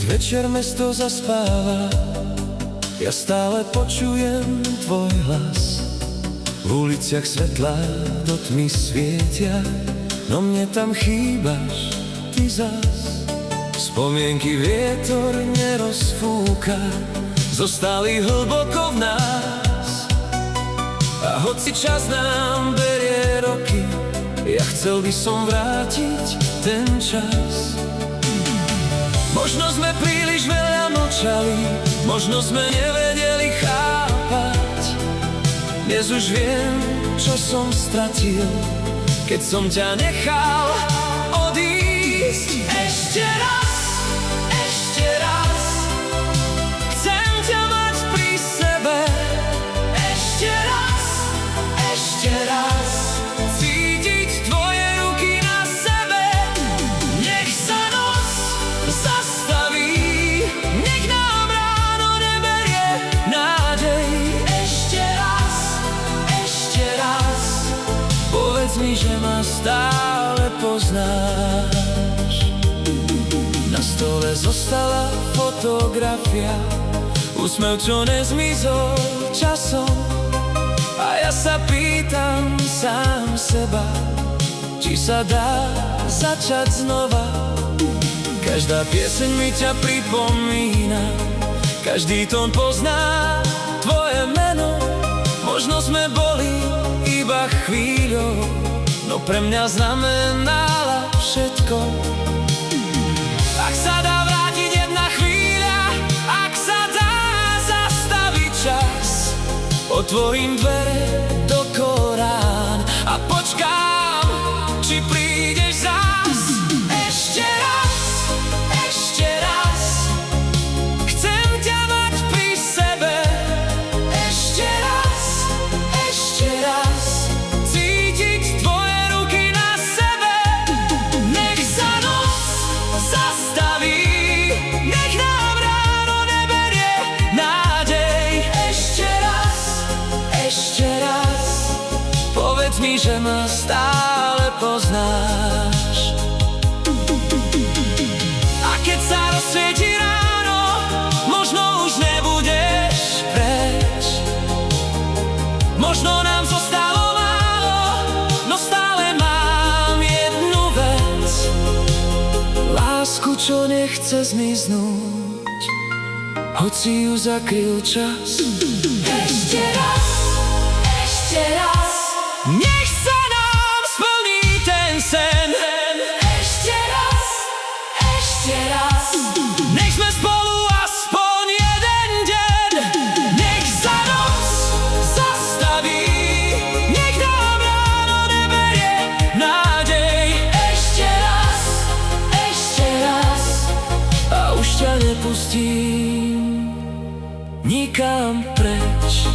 večer mesto zaspáva, ja stále počujem tvoj hlas. V uliciach svetlá do tmy svietia, no mne tam chýbaš ty zas. Spomienky vietor nerozfúka, zostali hlboko v nás. A hoci čas nám berie roky, ja chcel by som vrátiť ten čas. Možno sme príliš veľa mlčali, možno sme nevedeli chápať. Dnes už viem, čo som stratil, keď som ťa nechal odísť. Ešte raz, chcem ťa mať pri sebe. Ešte raz, cítiť tvoje ruky na sebe. Nech sa noc zastaví, nech nám ráno neberie nádej. Ešte raz, povedz mi, že ma stále poznáš. Na stole zostala fotografia, úsmev, čo nezmizol časom. A ja sa pýtam sám seba, či sa dá začať znova. Každá pieseň mi ťa pripomína, každý tón pozná tvoje meno. Možno sme boli iba chvíľou, no pre mňa znamenala všetko. Ak sa dá vrátiť jedna chvíľa, ak sa dá zastaviť čas, otvorím dvere do Korán a počkám, či prídeš zás. Ešte raz, chcem ťa mať pri sebe. Ešte raz, cítiť tvoje ruky na sebe. Nech sa noc zastaví, nech nám ráno neberie nádej. Ešte raz, povedz mi, že ma stále poznáš. A keď sa rozsvieti ráno, možno už nebudeš preč. Možno nám zostalo málo, no stále mám jednu vec. Lásku, čo nechce zmiznúť, hoci ju zakryl čas. Ešte raz, nech sa nám splní ten sen. Ešte raz, nech sme spolu aspoň jeden deň. Nech sa noc zastaví, nech nám ráno neberie nádej. Ešte raz, a už ťa nepustím nikam preč.